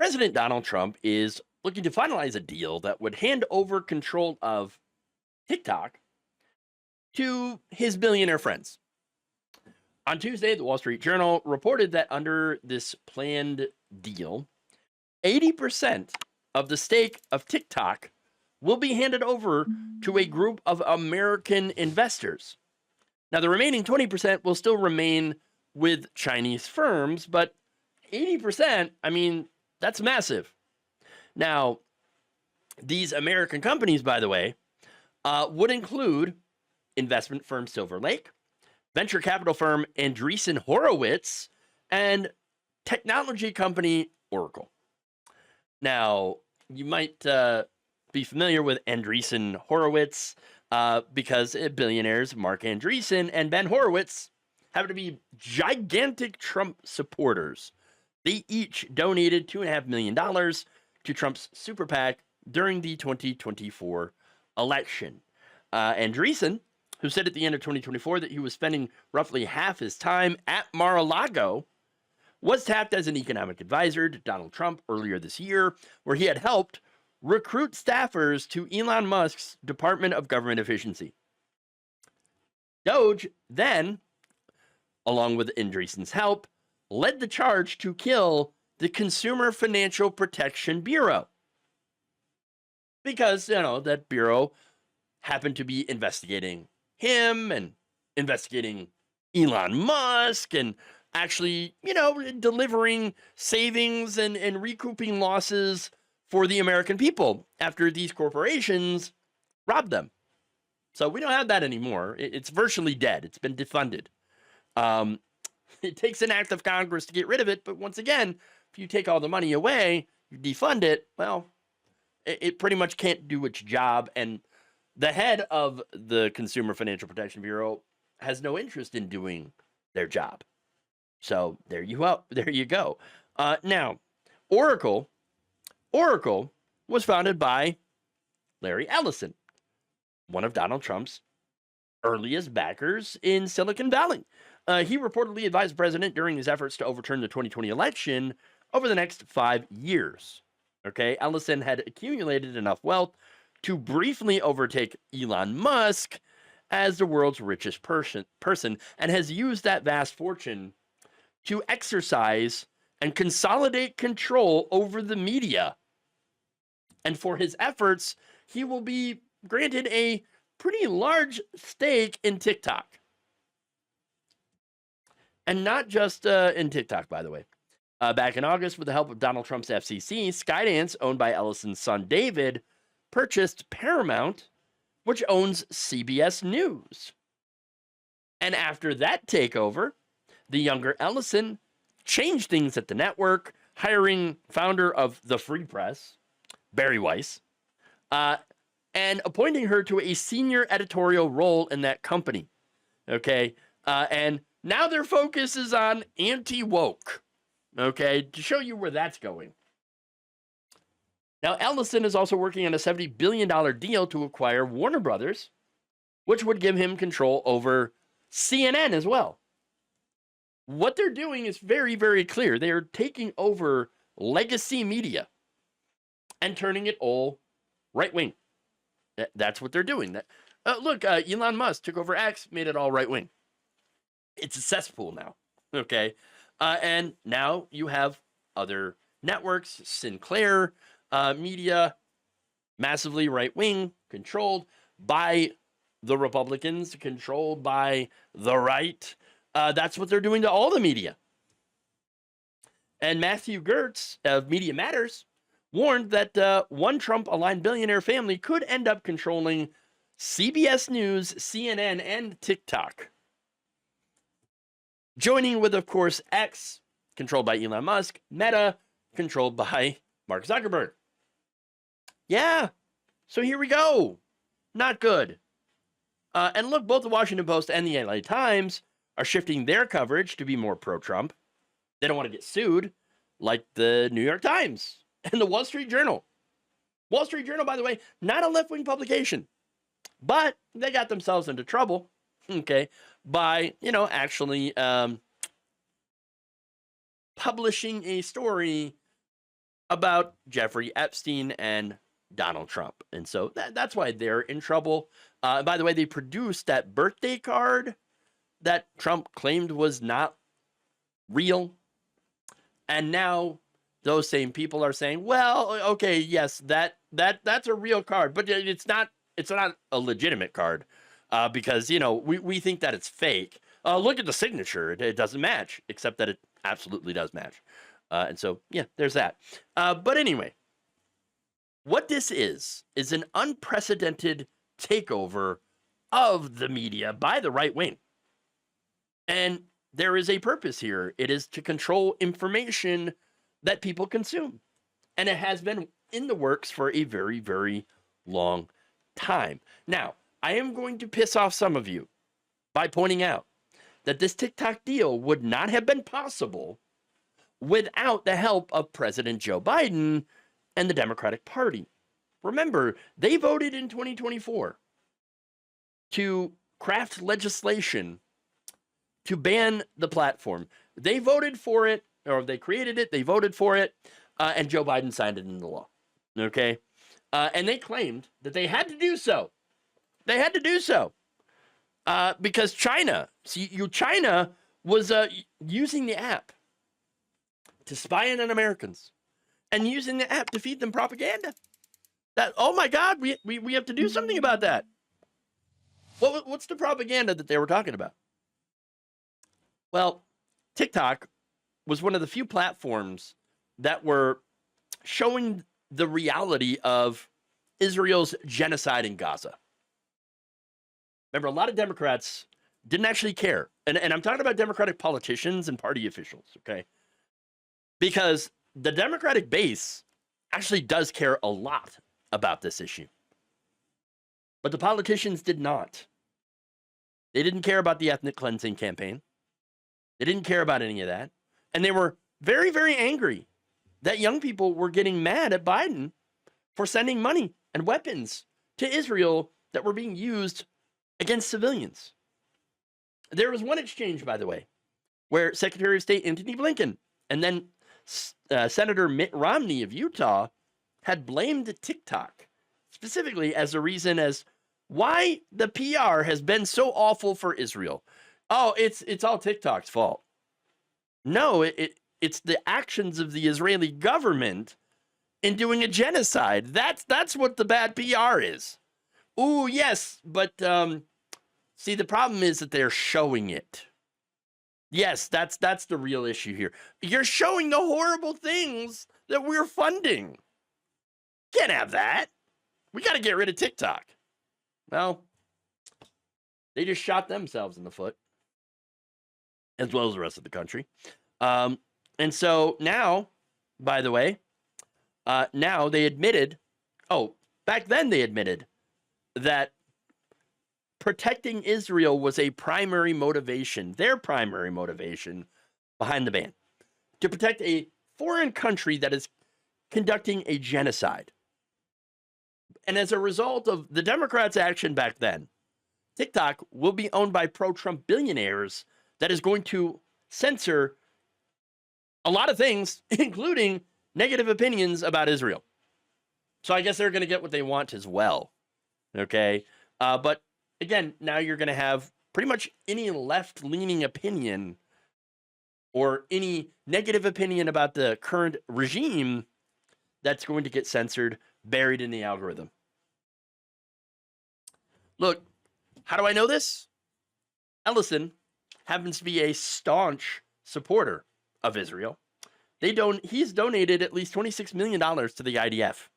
President Donald Trump is looking to finalize a deal that would hand over control of TikTok to his billionaire friends. On Tuesday, the Wall Street Journal reported that under this planned deal, 80% of the stake of TikTok will be handed over to a group of American investors. Now, the remaining 20% will still remain with Chinese firms, but 80%, I mean, that's massive. Now, these American companies, by the way, would include investment firm Silver Lake, venture capital firm Andreessen Horowitz, and technology company Oracle. Now, you might be familiar with Andreessen Horowitz because Billionaires, Mark Andreessen and Ben Horowitz happen to be gigantic Trump supporters. They each donated $2.5 million to Trump's super PAC during the 2024 election. Andreessen, who said at the end of 2024 that he was spending roughly half his time at Mar-a-Lago, was tapped as an economic advisor to Donald Trump earlier this year, where he had helped recruit staffers to Elon Musk's Department of Government Efficiency. Doge then, along with Andreessen's help, led the charge to kill the Consumer Financial Protection Bureau. Because, that bureau happened to be investigating him and investigating Elon Musk and actually, delivering savings and recouping losses for the American people after these corporations robbed them. So we don't have that anymore. It's virtually dead. It's been defunded. It takes an act of Congress to get rid of it. But once again, if you take all the money away, you defund it, well, it pretty much can't do its job. And the head of the Consumer Financial Protection Bureau has no interest in doing their job. So there you go. Now, Oracle was founded by Larry Ellison, one of Donald Trump's earliest backers in Silicon Valley. He reportedly advised the president during his efforts to overturn the 2020 election over the next 5 years. Okay, Ellison had accumulated enough wealth to briefly overtake Elon Musk as the world's richest person and has used that vast fortune to exercise and consolidate control over the media. And for his efforts, he will be granted a pretty large stake in TikTok. And not just in TikTok, by the way. Back in August, with the help of Donald Trump's FCC, Skydance, owned by Ellison's son David, purchased Paramount, which owns CBS News. And after that takeover, the younger Ellison changed things at the network, hiring founder of the Free Press, Barry Weiss, and appointing her to a senior editorial role in that company. Okay, and now their focus is on anti-woke. Okay, to show you where that's going. Now, Ellison is also working on a $70 billion deal to acquire Warner Brothers, which would give him control over CNN as well. What they're doing is very, very clear. They are taking over legacy media and turning it all right-wing. That's what they're doing. Look, Elon Musk took over X, made it all right-wing. It's a cesspool now, okay? And now you have other networks, Sinclair Media, massively right-wing, controlled by the Republicans, controlled by the right. That's what they're doing to all the media. And Matthew Gertz of Media Matters warned that one Trump-aligned billionaire family could end up controlling CBS News, CNN, and TikTok. Joining with, of course, X, controlled by Elon Musk, Meta, controlled by Mark Zuckerberg. Yeah, so here we go. Not good. And look, both the Washington Post and the LA Times are shifting their coverage to be more pro-Trump. They don't want to get sued, like the New York Times and the Wall Street Journal. Wall Street Journal, by the way, not a left-wing publication, but they got themselves into trouble, okay, by, actually publishing a story about Jeffrey Epstein and Donald Trump. And so that's why they're in trouble. By the way, they produced that birthday card that Trump claimed was not real. And now those same people are saying, well, okay, yes, that's a real card, but it's not a legitimate card because, we think that it's fake. Look at the signature. It doesn't match, except that it absolutely does match. And so, yeah, there's that. But anyway, what this is an unprecedented takeover of the media by the right wing. And there is a purpose here. It is to control information that people consume. And it has been in the works for a very, very long time. Now, I am going to piss off some of you by pointing out that this TikTok deal would not have been possible without the help of President Joe Biden and the Democratic Party. Remember, they voted in 2024 to craft legislation to ban the platform. They voted for it, or they created it, they voted for it, and Joe Biden signed it into law. Okay? And they claimed that they had to do so. They had to do so because China was using the app to spy in on Americans and using the app to feed them propaganda. That, oh my God, we have to do something about that. What's the propaganda that they were talking about? Well, TikTok was one of the few platforms that were showing the reality of Israel's genocide in Gaza. Remember, a lot of Democrats didn't actually care. And I'm talking about Democratic politicians and party officials, okay? Because the Democratic base actually does care a lot about this issue. But the politicians did not. They didn't care about the ethnic cleansing campaign. They didn't care about any of that. And they were very, very angry that young people were getting mad at Biden for sending money and weapons to Israel that were being used against civilians. There was one exchange, by the way, where Secretary of State Antony Blinken and then Senator Mitt Romney of Utah had blamed TikTok specifically as a reason as why the PR has been so awful for Israel. Oh, it's all TikTok's fault. No, it's the actions of the Israeli government in doing a genocide. That's what the bad PR is. Ooh, yes, but see, the problem is that they're showing it. Yes, that's the real issue here. You're showing the horrible things that we're funding. Can't have that. We got to get rid of TikTok. Well, they just shot themselves in the foot, as well as the rest of the country. And so now, by the way, now they admitted, back then they admitted that protecting Israel was a primary motivation, their primary motivation behind the ban, to protect a foreign country that is conducting a genocide. And as a result of the Democrats' action back then, TikTok will be owned by pro-Trump billionaires that is going to censor a lot of things, including negative opinions about Israel. So I guess they're going to get what they want as well. Okay? But again, now you're going to have pretty much any left-leaning opinion or any negative opinion about the current regime that's going to get censored, buried in the algorithm. Look, how do I know this? Ellison happens to be a staunch supporter of Israel. He's donated at least $26 million to the IDF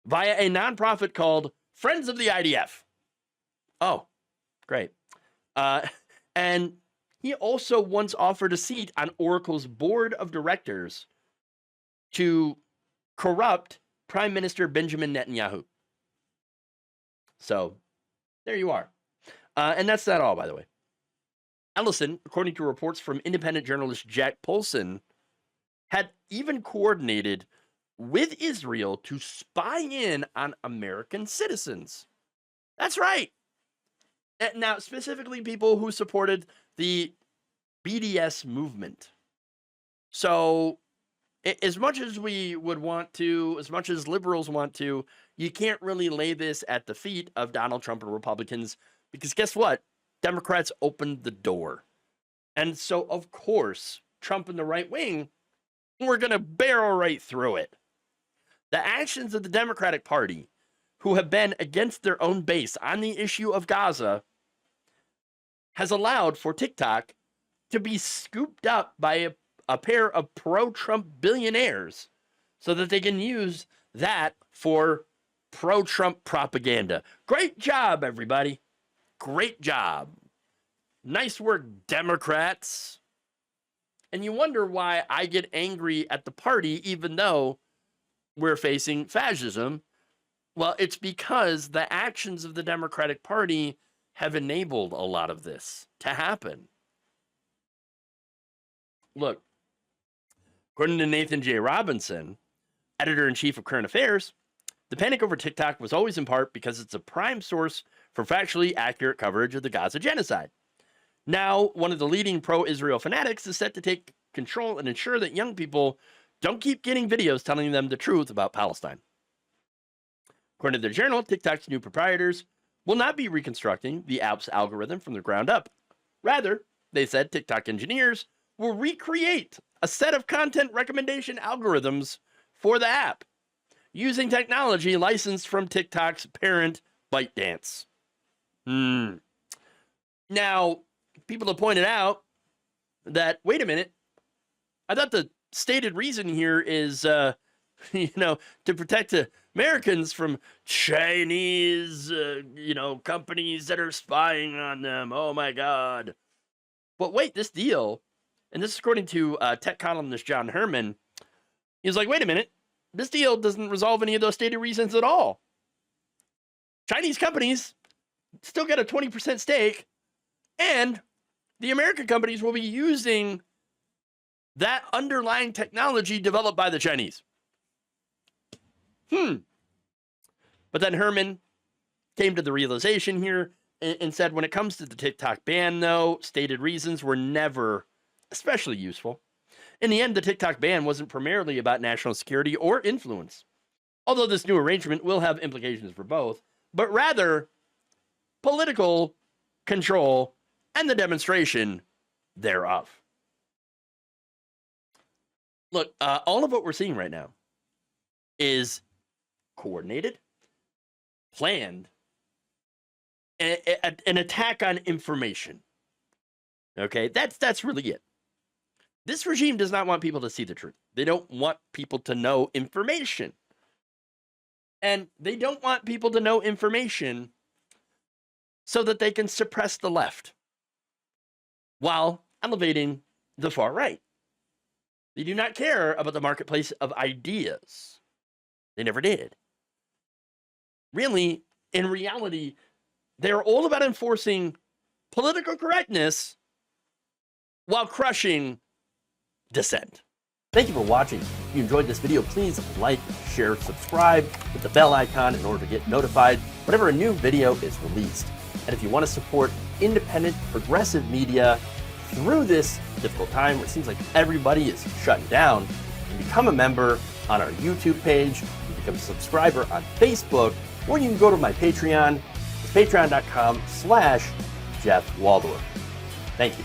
via a nonprofit called Friends of the IDF. Oh, great. And he also once offered a seat on Oracle's board of directors to corrupt Prime Minister Benjamin Netanyahu. So there you are. And that's not all, by the way. Ellison, according to reports from independent journalist Jack Polson, had even coordinated with Israel to spy in on American citizens. That's right. Now, specifically people who supported the BDS movement. So As much as we would want to, as much as liberals want to, you can't really lay this at the feet of Donald Trump and Republicans, because guess what? Democrats opened the door. And so, of course, Trump and the right wing, we're going to barrel right through it. The actions of the Democratic Party, who have been against their own base on the issue of Gaza, has allowed for TikTok to be scooped up by a pair of pro-Trump billionaires so that they can use that for pro-Trump propaganda. Great job, everybody. Great job. Nice work, Democrats. And you wonder why I get angry at the party even though we're facing fascism. Well, it's because the actions of the Democratic Party have enabled a lot of this to happen. Look, according to Nathan J. Robinson, editor-in-chief of Current Affairs, the panic over TikTok was always in part because it's a prime source for factually accurate coverage of the Gaza genocide. Now, one of the leading pro-Israel fanatics is set to take control and ensure that young people don't keep getting videos telling them the truth about Palestine. According to the journal, TikTok's new proprietors will not be reconstructing the app's algorithm from the ground up. Rather, they said TikTok engineers will recreate a set of content recommendation algorithms for the app using technology licensed from TikTok's parent ByteDance. Now, people have pointed out that, wait a minute, I thought the stated reason here is, to protect Americans from Chinese, companies that are spying on them. Oh my God. But wait, this deal, and this is according to tech columnist John Herman, he's like, wait a minute, this deal doesn't resolve any of those stated reasons at all. Chinese companies still get a 20% stake, and the American companies will be using that underlying technology developed by the Chinese. But then Herman came to the realization here and said when it comes to the TikTok ban, though, stated reasons were never especially useful. In the end, the TikTok ban wasn't primarily about national security or influence, although this new arrangement will have implications for both, but rather political control and the demonstration thereof. Look, all of what we're seeing right now is coordinated, planned, an attack on information. Okay, that's really it. This regime does not want people to see the truth. They don't want people to know information. And they don't want people to know information so that they can suppress the left while elevating the far right. They do not care about the marketplace of ideas. They never did. Really, in reality, they're all about enforcing political correctness while crushing dissent. Thank you for watching. If you enjoyed this video, please like, share, subscribe, hit the bell icon in order to get notified whenever a new video is released. And if you want to support independent, progressive media through this difficult time where it seems like everybody is shutting down, you can become a member on our YouTube page, you can become a subscriber on Facebook, or you can go to my Patreon. It's patreon.com/Jeff Waldorf. Thank you.